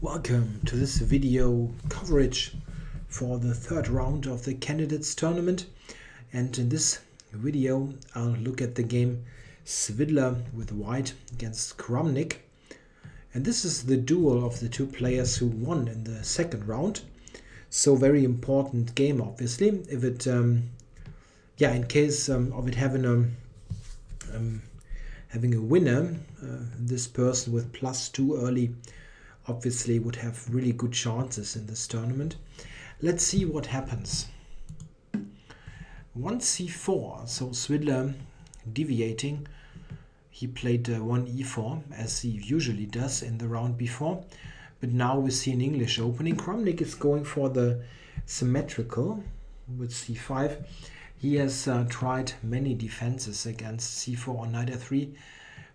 Welcome to this video coverage for the third round of the candidates tournament, and in this video I'll look at the game Svidler with white against Kramnik, and this is the duel of the two players who won in the second round. So very important game, obviously. If it in case of it having a winner, this person with +2 early obviously would have really good chances in this tournament. Let's see what happens. 1 c4, so Svidler deviating. He played 1 e4 as he usually does in the round before, but now we see an English opening. Kramnik is going for the symmetrical with c5. He has tried many defenses against c4 or knight f3.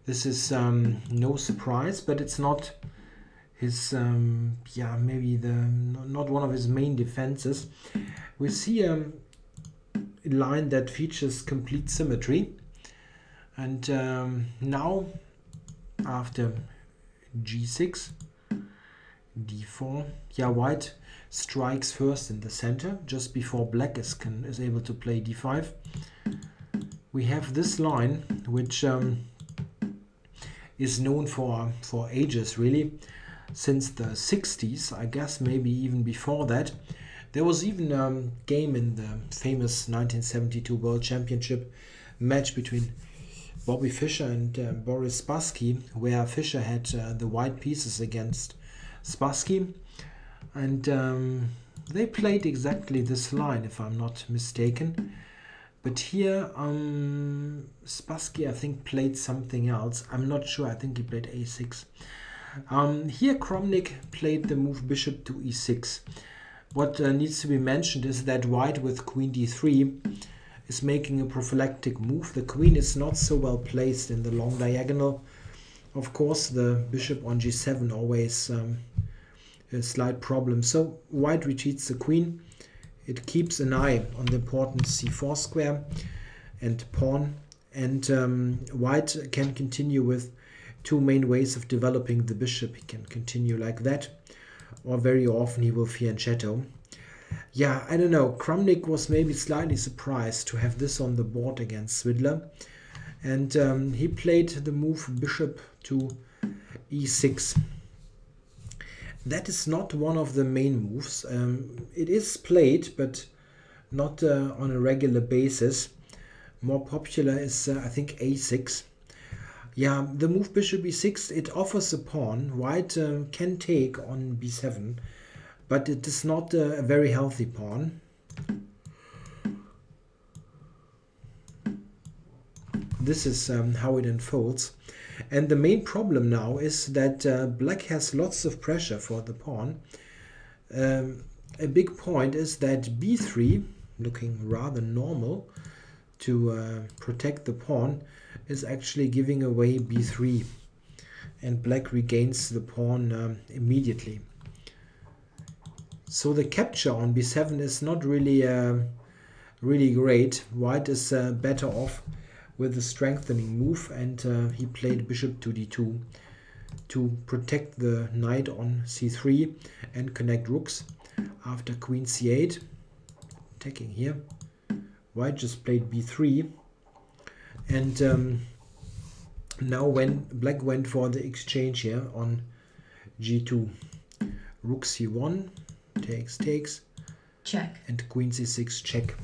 This is no surprise, but it's not his maybe not one of his main defenses. We see a line that features complete symmetry, and now after g6, d4, white strikes first in the center just before black is able to play d5. We have this line which is known for ages, really, since the 60s, I guess, maybe even before that. There was even a game in the famous 1972 World Championship match between Bobby Fischer and Boris Spassky, where Fischer had the white pieces against Spassky, and they played exactly this line, if I'm not mistaken. But here Spassky, I think, played something else. I'm not sure. I think he played a6. Here Kramnik played the move bishop to e6. What needs to be mentioned is that white with queen d3 is making a prophylactic move. The queen is not so well placed in the long diagonal. Of course, the bishop on g7 always a slight problem. So white retreats the queen. It keeps an eye on the important c4 square and pawn, and white can continue with two main ways of developing the bishop. He can continue like that, or very often he will fianchetto. I don't know. Kramnik was maybe slightly surprised to have this on the board against Svidler, and he played the move bishop to e6. That is not one of the main moves. It is played, but not on a regular basis. More popular is, I think, a6. The move bishop e6, it offers a pawn. White can take on b7, but it is not a very healthy pawn. This is how it unfolds. And the main problem now is that black has lots of pressure for the pawn. A big point is that b3, looking rather normal to protect the pawn, is actually giving away b3, and black regains the pawn immediately. So the capture on b7 is not really really great. White is better off with a strengthening move, and he played bishop to d2 to protect the knight on c3 and connect rooks. After queen c8, attacking here, white just played b3, and now when black went for the exchange here on g2, rook c1, takes, check, and queen c6, check.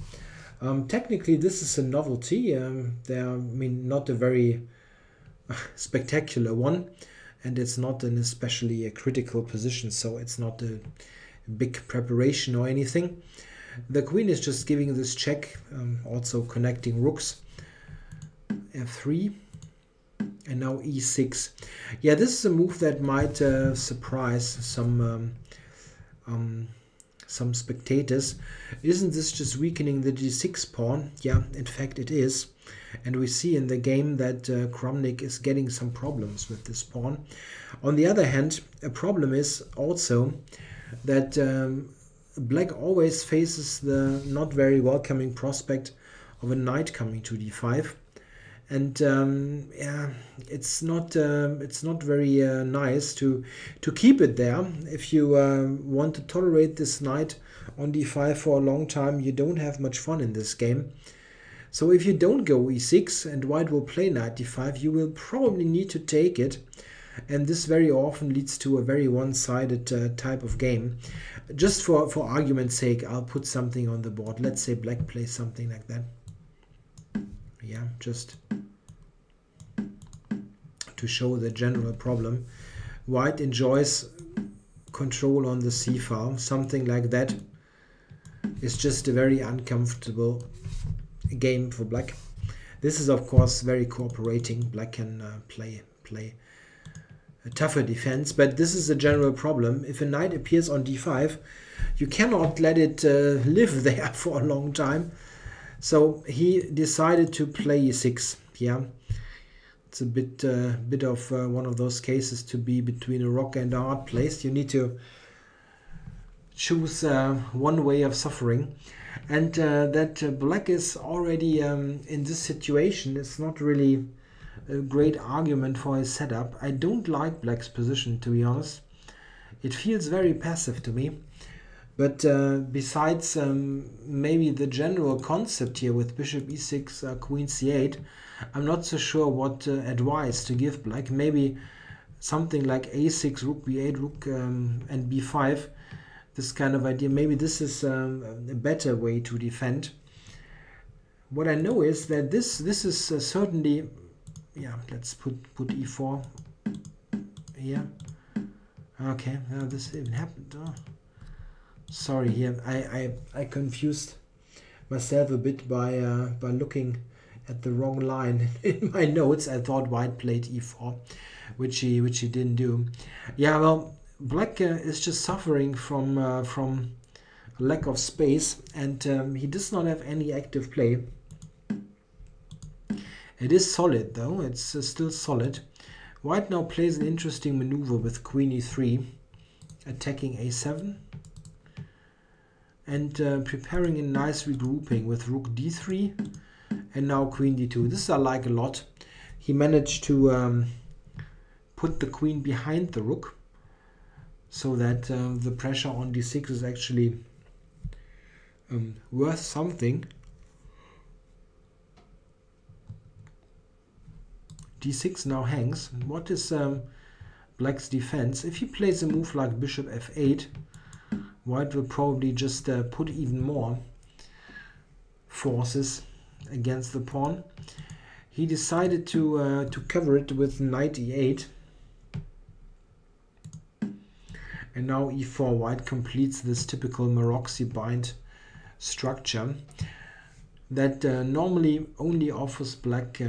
Technically this is a novelty. Not a very spectacular one, and it's not an especially critical position, so it's not a big preparation or anything. The queen is just giving this check, also connecting rooks. f3, and now e6. This is a move that might surprise some spectators. Isn't this just weakening the g6 pawn? In fact it is, and we see in the game that Kramnik is getting some problems with this pawn. On the other hand, a problem is also that black always faces the not very welcoming prospect of a knight coming to d5, And yeah, it's not very nice to keep it there. If you want to tolerate this knight on d5 for a long time, you don't have much fun in this game. So if you don't go e6 and white will play knight d5, you will probably need to take it. And this very often leads to a very one-sided type of game. Just for argument's sake, I'll put something on the board. Let's say black plays something like that. Yeah, just to show the general problem. White enjoys control on the c-file. Something like that is just a very uncomfortable game for black. This is of course very cooperating. Black can play a tougher defense, but this is a general problem. If a knight appears on d5, you cannot let it live there for a long time. So he decided to play e6. Yeah, it's a bit of one of those cases to be between a rock and a hard place. You need to choose one way of suffering, and that black is already in this situation. It's not really a great argument for his setup. I don't like black's position, to be honest. It feels very passive to me. But besides maybe the general concept here with bishop e6, queen c8, I'm not so sure what advice to give black. Maybe something like a6, rook b8, rook and b5. This kind of idea. Maybe this is a better way to defend. What I know is that this is certainly, yeah, let's put e4 here. Okay, now this even happened. Oh. Sorry here, I confused myself a bit by looking at the wrong line in my notes. I thought white played e4, which he didn't do. Yeah, well, black is just suffering from lack of space, and he does not have any active play. It is solid though, it's still solid. White now plays an interesting maneuver with queen e3, attacking a7. And preparing a nice regrouping with rook d3 and now queen d2. This I like a lot. He managed to put the queen behind the rook so that the pressure on d6 is actually worth something. d6 now hangs. What is black's defense? If he plays a move like bishop f8, white will probably just put even more forces against the pawn. He decided to cover it with knight e8. And now e4, white completes this typical Maroczy bind structure that normally only offers black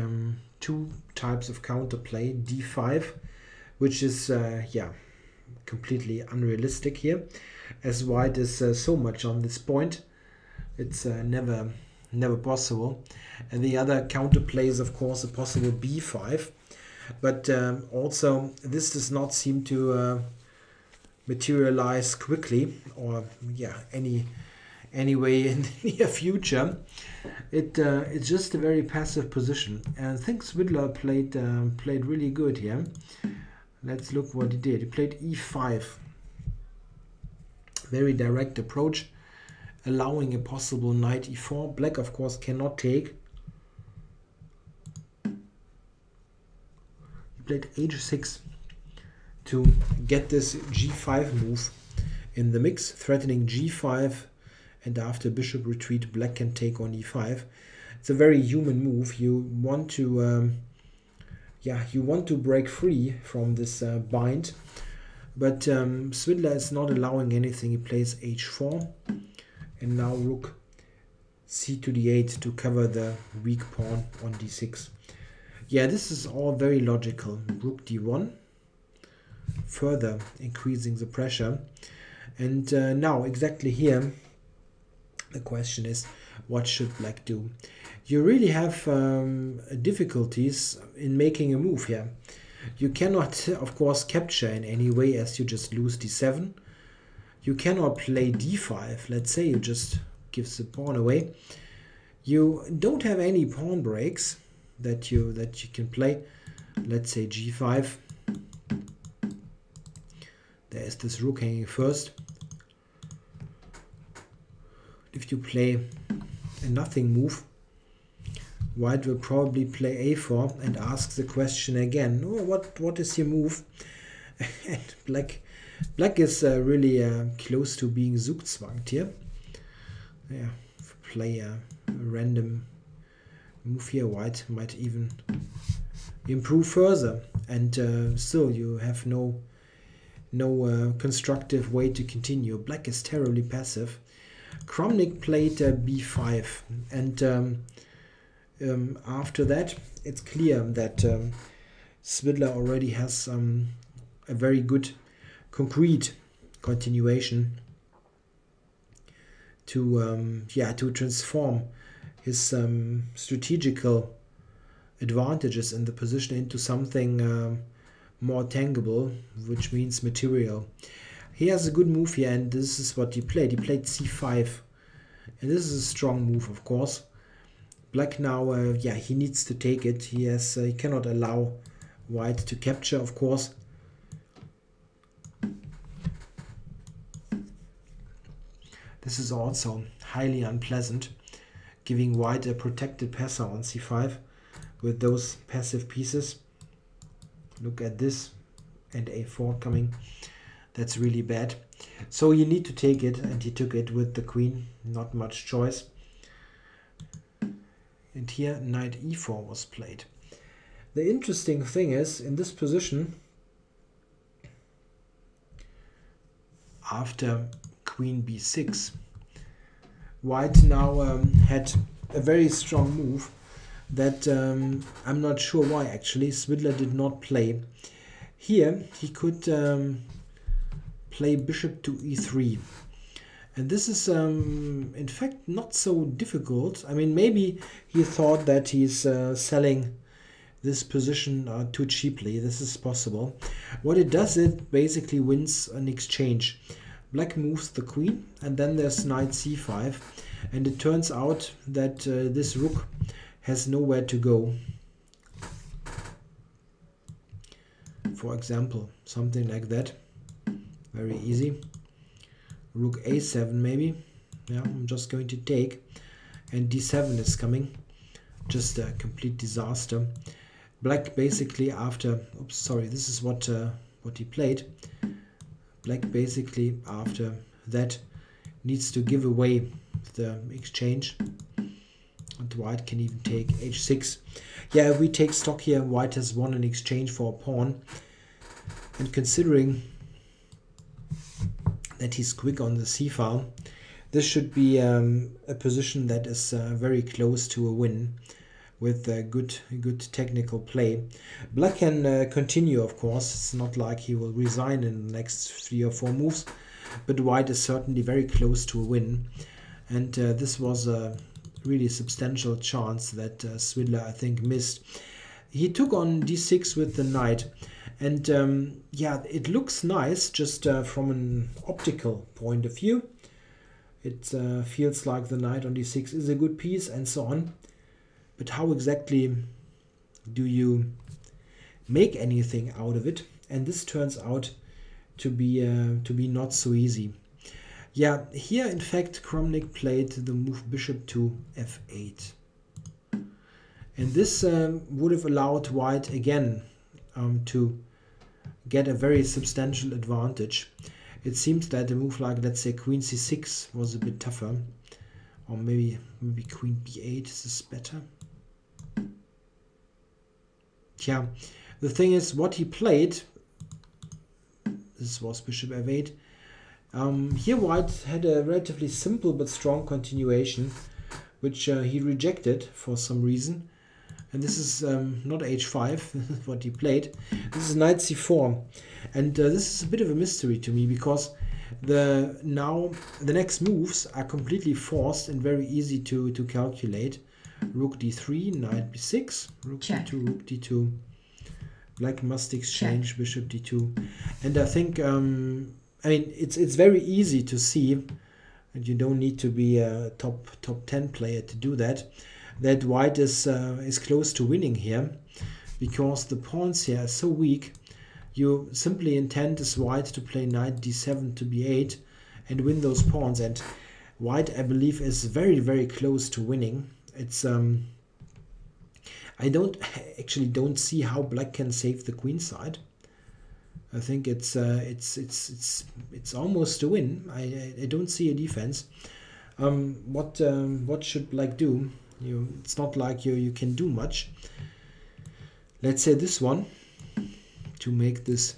two types of counterplay. d5, which is yeah, completely unrealistic here, as white is so much on this point. It's never possible. And the other counterplay is of course a possible b5, but also this does not seem to materialize quickly, or yeah, anyway in the near future. It's just a very passive position, and I think Svidler played really good here. Let's look what he did. He played e5. Very direct approach, allowing a possible knight e4. Black, of course, cannot take. He played h6 to get this g5 move in the mix, threatening g5, and after bishop retreat, black can take on e5. It's a very human move. You want to yeah, you want to break free from this bind, but Svidler is not allowing anything. He plays h4, and now rook c to d8 to cover the weak pawn on d6. Yeah, this is all very logical. Rook d1, further increasing the pressure. And now exactly here, the question is, what should black do? You really have difficulties in making a move here. You cannot, of course, capture in any way, as you just lose d7. You cannot play d5. Let's say you just give the pawn away. You don't have any pawn breaks. that you can play. Let's say g5. There is this rook hanging first. If you play a nothing move, white will probably play a4 and ask the question again. Oh, what is your move? And black is really close to being Zugzwangt here. Yeah, play a random move here, white might even improve further, and still you have no constructive way to continue. Black is terribly passive. Kramnik played b5, and after that it's clear that Svidler already has a very good concrete continuation to transform his strategical advantages in the position into something more tangible, which means material. He has a good move here, and this is what he played. He played c5, and this is a strong move, of course. Black now, he needs to take it. He cannot allow white to capture, of course. This is also highly unpleasant, giving white a protected passer on c5 with those passive pieces. Look at this, and a4 coming. That's really bad. So you need to take it, and he took it with the queen. Not much choice. And here knight e4 was played. The interesting thing is, in this position, after queen b6, white now had a very strong move that I'm not sure why actually Svidler did not play. Here he could play bishop to e3, and this is in fact not so difficult. I mean, maybe he thought that he's selling this position too cheaply. This is possible. What it does, it basically wins an exchange. Black moves the queen, and then there's knight c5, and it turns out that this rook has nowhere to go. For example, something like that. Very easy. Rook a7 maybe. Yeah, I'm just going to take, and d7 is coming. Just a complete disaster. Black basically after, oops, sorry, this is what he played. Black basically after that needs to give away the exchange, and white can even take h6. Yeah, if we take stock here, white has won an exchange for a pawn, and considering that he's quick on the c-file, this should be a position that is very close to a win with good technical play. Black can continue, of course. It's not like he will resign in the next 3 or 4 moves, but white is certainly very close to a win, and this was a really substantial chance that Svidler, I think, missed. He took on d6 with the knight, and it looks nice just from an optical point of view. It feels like the knight on d6 is a good piece and so on. But how exactly do you make anything out of it? And this turns out to be not so easy. Yeah, here in fact Kramnik played the move bishop to f8. And this would have allowed white again to get a very substantial advantage. It seems that a move like, let's say, queen c6 was a bit tougher. Or maybe queen b8 is better. Yeah, the thing is, what he played, this was bishop f8. Here white had a relatively simple but strong continuation, which he rejected for some reason. And this is not h5, what he played. This is knight c4. And this is a bit of a mystery to me, because the next moves are completely forced and very easy to calculate. Rook d3, knight b6, rook d2, rook d2. Black must exchange bishop d2. And I think, I mean, it's very easy to see, and you don't need to be a top 10 player to do that. that white is close to winning here, because the pawns here are so weak. You simply intend as white to play knight d7 to b8 and win those pawns, and white, I believe, is very, very close to winning. It's I don't see how black can save the queen side. I think it's almost a win. I don't see a defense. What should black do? It's not like you can do much. Let's say this one to make this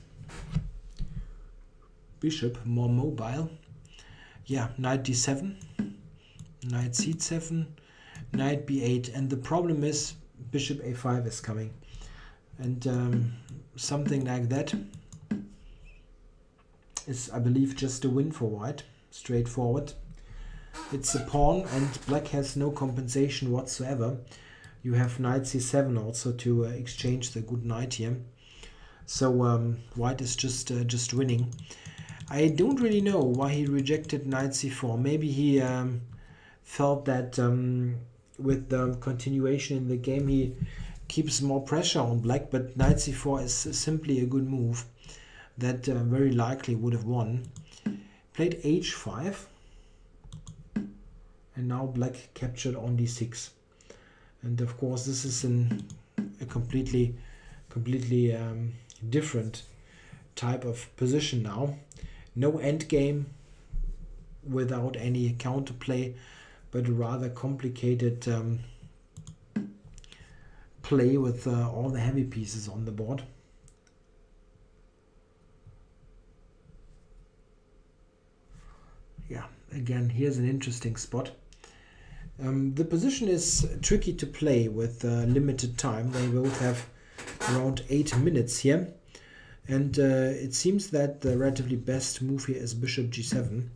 bishop more mobile. Yeah, knight d7, knight c7, knight b8, and the problem is bishop a5 is coming, and something like that is, I believe, just a win for white. Straightforward. It's a pawn and black has no compensation whatsoever. You have knight c7 also to exchange the good knight here. So white is just winning. I don't really know why he rejected knight c4. Maybe he felt that with the continuation in the game he keeps more pressure on black, but knight c4 is simply a good move that very likely would have won. Played h5, and now black captured on d6. And of course this is a completely different type of position now. No endgame without any counterplay, but a rather complicated play with all the heavy pieces on the board. Yeah, again, here's an interesting spot. The position is tricky to play with limited time. They both have around 8 minutes here. And it seems that the relatively best move here is bishop g7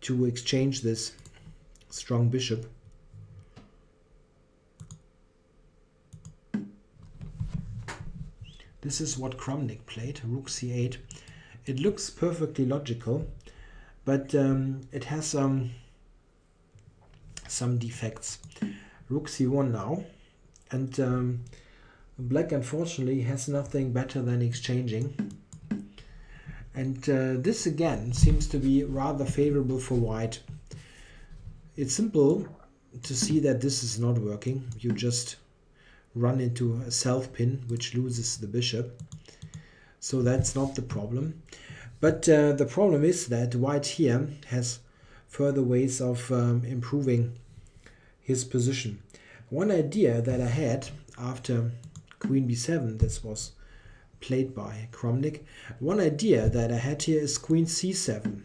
to exchange this strong bishop. This is what Kramnik played, rook c8. It looks perfectly logical, but it has some defects. Rook c1 now, and black unfortunately has nothing better than exchanging. And this again seems to be rather favorable for white. It's simple to see that this is not working. You just run into a self pin which loses the bishop. So that's not the problem. But the problem is that white here has further ways of improving his position. One idea that I had after queen b7, this was played by Kramnik. One idea that I had here is queen c7.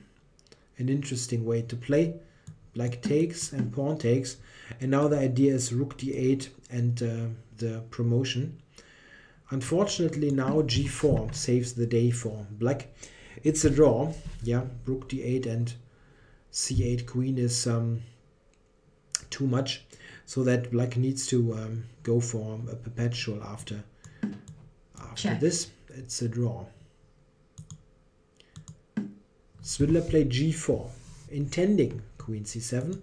An interesting way to play. Black takes and pawn takes. And now the idea is rook d8 and the promotion. Unfortunately now g4 saves the day for black. It's a draw. Yeah, rook d8 and c8 queen is too much. So that black needs to go for a perpetual after this. It's a draw. Svidler played g4, intending queen c7,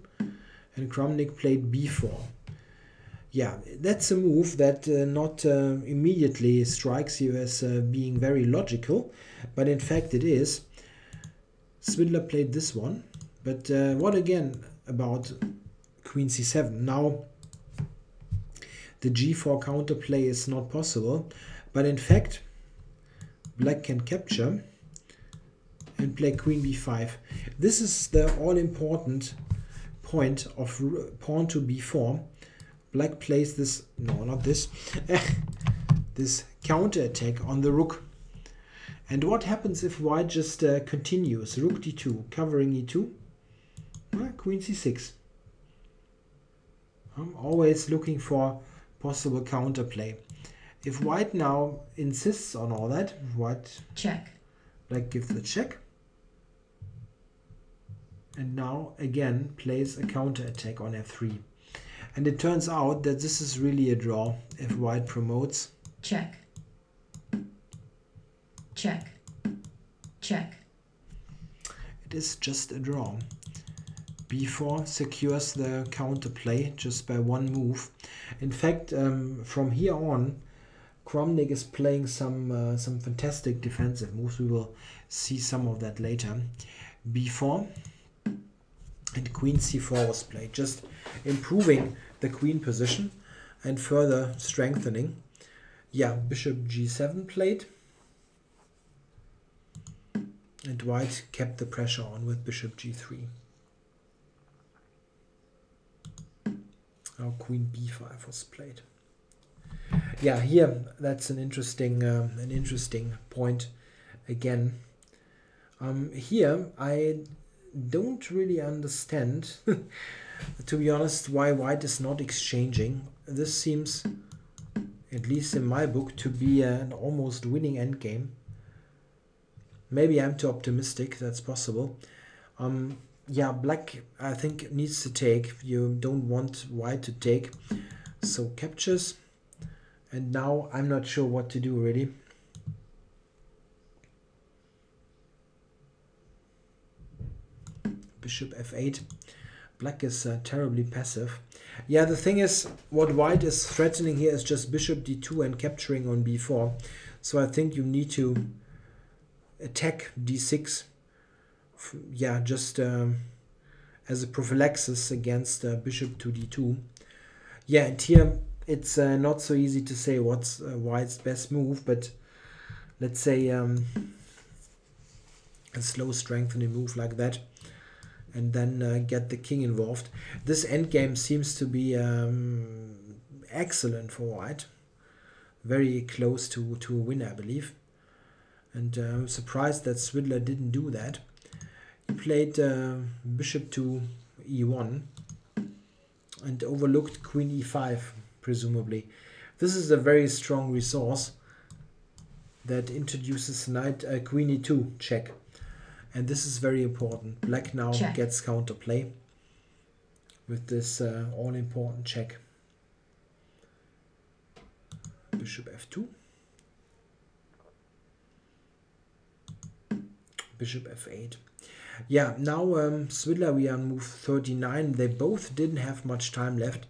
and Kramnik played b4. Yeah, that's a move that not immediately strikes you as being very logical, but in fact it is. Svidler played this one, but what again about queen c7? Now the g4 counterplay is not possible, but in fact black can capture and play queen b5. This is the all-important point of pawn to b4. Black plays this, no, not this, this counter-attack on the rook. And what happens if white just continues? Rook d2, covering e2, queen c6. I'm always looking for possible counterplay. If white now insists on all that, white check. Black gives the check. And now again plays a counter-attack on f3. And it turns out that this is really a draw if white promotes. Check. Check. Check. It is just a draw. b4 secures the counterplay just by one move. In fact, from here on, Kramnik is playing some fantastic defensive moves. We will see some of that later. b4 and queen c4 was played, just improving the queen position and further strengthening. Yeah, bishop g7 played, and white kept the pressure on with bishop g3. Now queen b5 was played. Yeah, here that's an interesting point again. Here I don't really understand, to be honest, why white is not exchanging. This seems, at least in my book, to be an almost winning endgame. Maybe I'm too optimistic, that's possible. Yeah, black, I think, needs to take. You don't want white to take. So captures. And now I'm not sure what to do, really. Bishop f8. Black is terribly passive. Yeah, the thing is, what white is threatening here is just bishop d2 and capturing on b4. So I think you need to attack d6. Yeah, just as a prophylaxis against bishop to d2. Yeah, and here it's not so easy to say what's white's best move, but let's say a slow strengthening move like that, and then get the king involved. This endgame seems to be excellent for white. Very close to a win, I believe. And I'm surprised that Svidler didn't do that. He played bishop to e1 and overlooked queen e5, presumably. This is a very strong resource that introduces knight queen e2 check. And this is very important. Black now gets counterplay with this all-important check. Bishop f2. Bishop f8. Yeah, now Svidler, we are on move 39. They both didn't have much time left.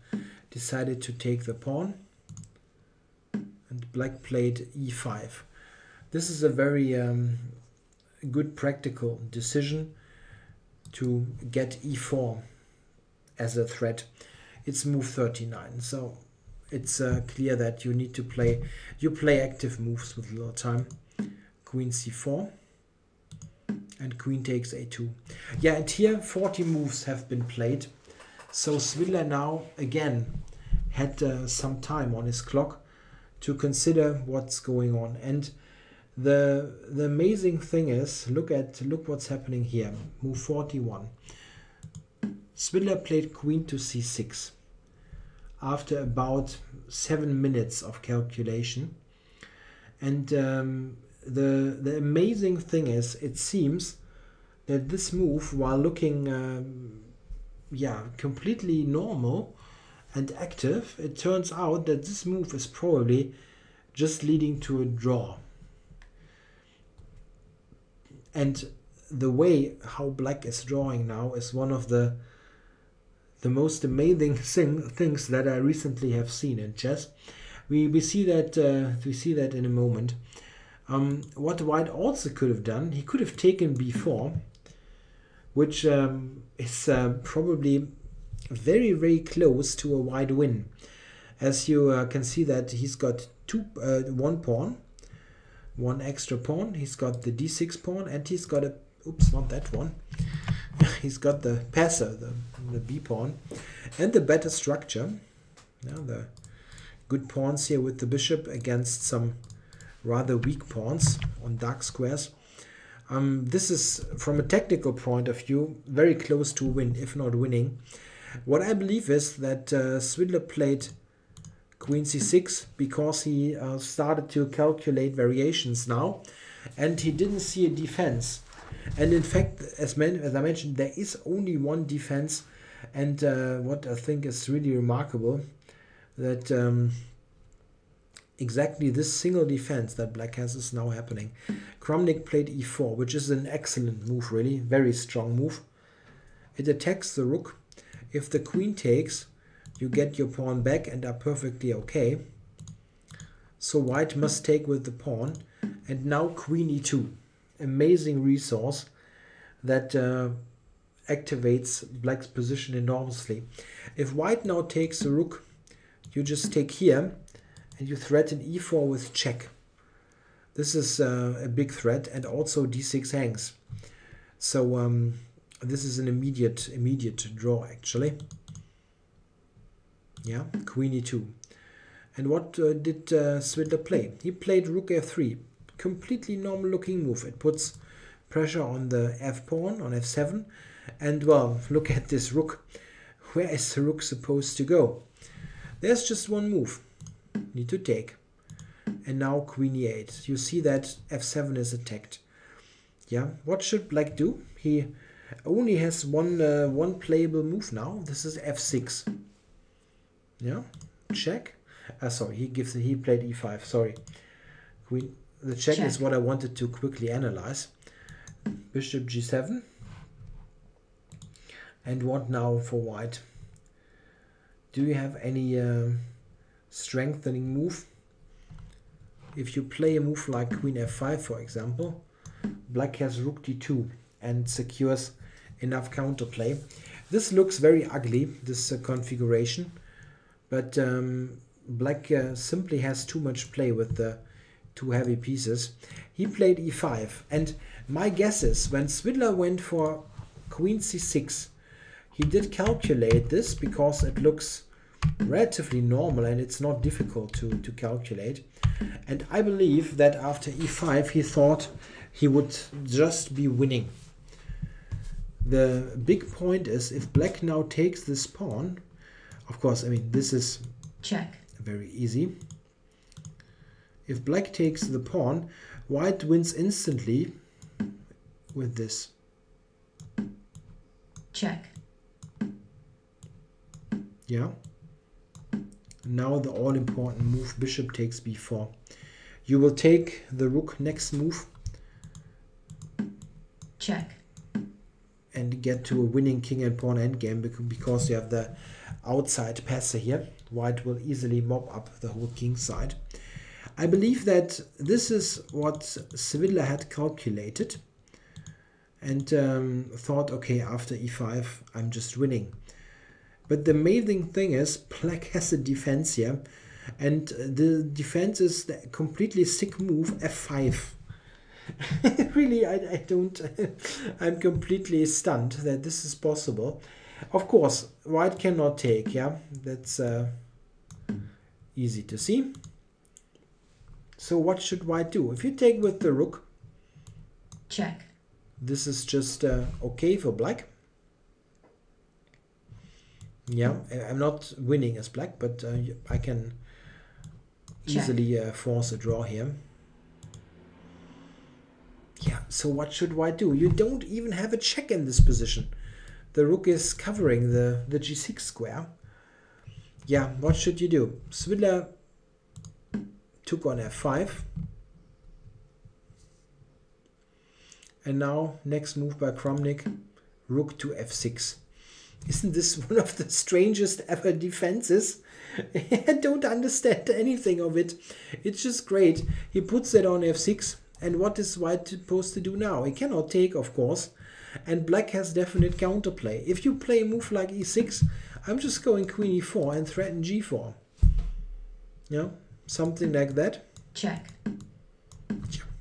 Decided to take the pawn. And black played e5. This is a very good practical decision to get e4 as a threat. It's move 39, so it's clear that you need to play active moves with little time. Queen c4 and queen takes a2. Yeah, and here 40 moves have been played, so Svidler now again had some time on his clock to consider what's going on. And the amazing thing is, look what's happening here. Move 41. Svidler played queen to c6 after about 7 minutes of calculation. And the amazing thing is, it seems that this move, while looking completely normal and active, it turns out that this move is probably just leading to a draw. And the way how black is drawing now is one of the most amazing things that I recently have seen in chess. We see that in a moment. What white also could have done, he could have taken b4, which is probably very, very close to a white win. As you can see that he's got one pawn, one extra pawn. He's got the d6 pawn, and he's got a, oops, not that one. He's got the passer, the b pawn, and the better structure. Yeah, the good pawns here with the bishop against some rather weak pawns on dark squares. This is, from a technical point of view, very close to a win, if not winning. What I believe is that Svidler played queen c6 because he started to calculate variations now, and he didn't see a defense. And in fact, as I mentioned, there is only one defense, and what I think is really remarkable, that exactly this single defense that black has is now happening. Kramnik played e4, which is an excellent move, really, very strong move. It attacks the rook. If the queen takes, you get your pawn back and are perfectly okay. So white must take with the pawn. And now queen e2. Amazing resource that activates black's position enormously. If white now takes the rook, you just take here and you threaten e4 with check. This is a big threat, and also d6 hangs. So this is an immediate draw actually. Yeah, queen e2. And what did Svidler play? He played rook f3. Completely normal looking move. It puts pressure on the f pawn, on f7. And well, look at this rook. Where is the rook supposed to go? There's just one move. Need to take. And now queen e8. You see that f7 is attacked. Yeah, what should black do? He only has one playable move now. This is f6. Yeah, check. Sorry, he played e5. Sorry, queen. The check is what I wanted to quickly analyze. Bishop g7. And what now for white? Do you have any strengthening move? If you play a move like queen f5, for example, black has rook d2 and secures enough counterplay. This looks very ugly, this configuration, but black simply has too much play with the two heavy pieces. He played e5, and my guess is when Svidler went for queen c6, he did calculate this because it looks relatively normal and it's not difficult to calculate. And I believe that after e5 he thought he would just be winning. The big point is if black now takes this pawn, of course, I mean, this is check. Very easy. If black takes the pawn, white wins instantly with this. Check. Yeah. Now the all-important move, bishop takes b4. You will take the rook next move. Check. And get to a winning king and pawn endgame because you have the outside passer here. White will easily mop up the whole king side. I believe that this is what Svidler had calculated and thought, okay, after e5 I'm just winning. But the amazing thing is black has a defense here, and the defense is the completely sick move f5. Really, I don't, I'm completely stunned that this is possible. Of course, white cannot take, yeah, that's easy to see. So what should white do? If you take with the rook, check. This is just okay for black. Yeah, I'm not winning as black, but I can easily force a draw here. Yeah, so what should white do? You don't even have a check in this position. The rook is covering the g6 square. Yeah, what should you do? Svidler took on f5. And now, next move by Kramnik, rook to f6. Isn't this one of the strangest ever defenses? I don't understand anything of it. It's just great. He puts it on f6. And what is white supposed to do now? He cannot take, of course. And black has definite counterplay. If you play a move like e6, I'm just going queen e4 and threaten g4. Yeah, something like that. Check.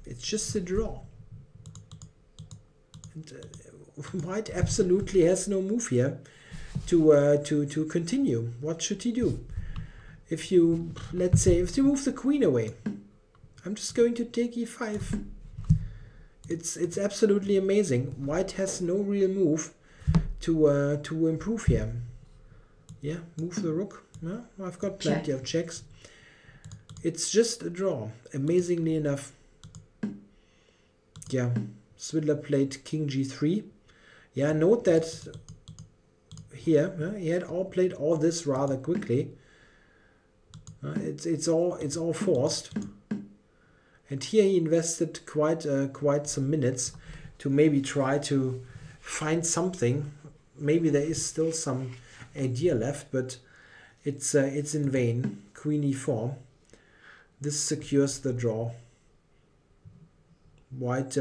It's just a draw. And, white absolutely has no move here to continue. What should he do? If you, let's say, if you move the queen away, I'm just going to take e5. It's absolutely amazing. White has no real move to improve here. Yeah, move the rook. Yeah, I've got plenty of checks. It's just a draw, amazingly enough. Yeah, Svidler played king g3. Yeah, note that here he had played all this rather quickly. It's all forced. And here he invested quite some minutes to maybe try to find something maybe there is still some idea left, but it's in vain. Queen e4. This secures the draw. White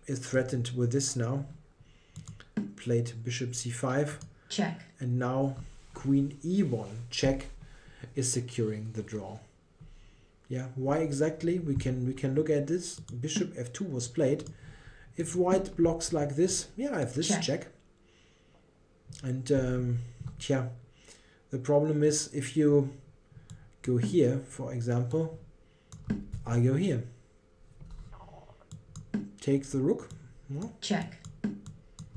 is threatened with this now. Played bishop c5. Check. And now queen e1 check is securing the draw. Yeah, why exactly? We can look at this. Bishop f2 was played. If white blocks like this, yeah, I have this check. And yeah, the problem is if you go here, for example, I go here. Take the rook. No? Check.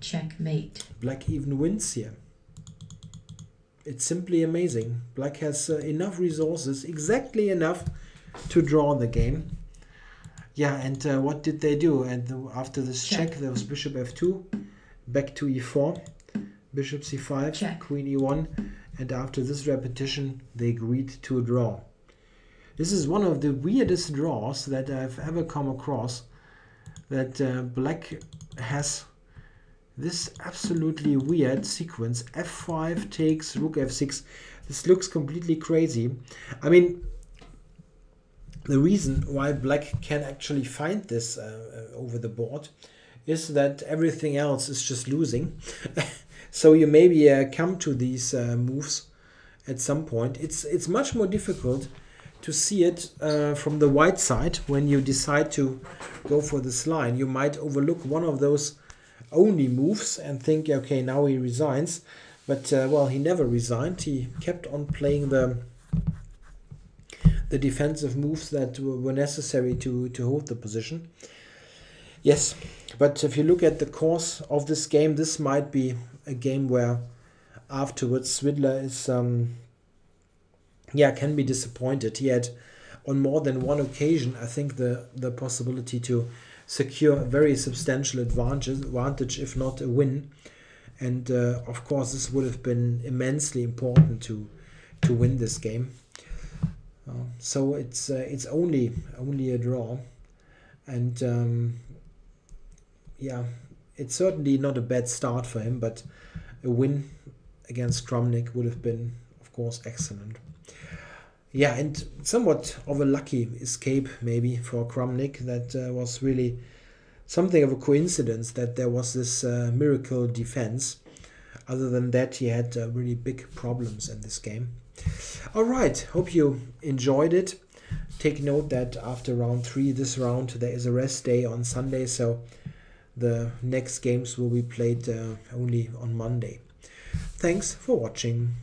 Checkmate. Black even wins here. It's simply amazing. Black has enough resources, exactly enough to draw the game. Yeah, and what did they do? And after this check, there was bishop f2, back to e4, bishop c5, queen e1, and after this repetition, they agreed to a draw. This is one of the weirdest draws that I've ever come across, that black has this absolutely weird sequence. f5 takes rook f6. This looks completely crazy. I mean, the reason why black can actually find this over the board is that everything else is just losing. So you maybe come to these moves at some point. It's much more difficult to see it from the white side. When you decide to go for this line, you might overlook one of those only moves and think, okay, now he resigns. But well, he never resigned. He kept on playing the defensive moves that were necessary to hold the position. Yes, but if you look at the course of this game, this might be a game where afterwards Svidler is yeah, can be disappointed. He had on more than one occasion, I think, the possibility to secure a very substantial advantage, if not a win. And of course, this would have been immensely important to win this game. So it's only a draw, and yeah, it's certainly not a bad start for him, but a win against Kramnik would have been, of course, excellent. Yeah, and somewhat of a lucky escape maybe for Kramnik. That was really something of a coincidence that there was this miracle defense. Other than that, he had really big problems in this game. All right, hope you enjoyed it. Take note that after round 3, this round, there is a rest day on Sunday, so the next games will be played only on Monday. Thanks for watching.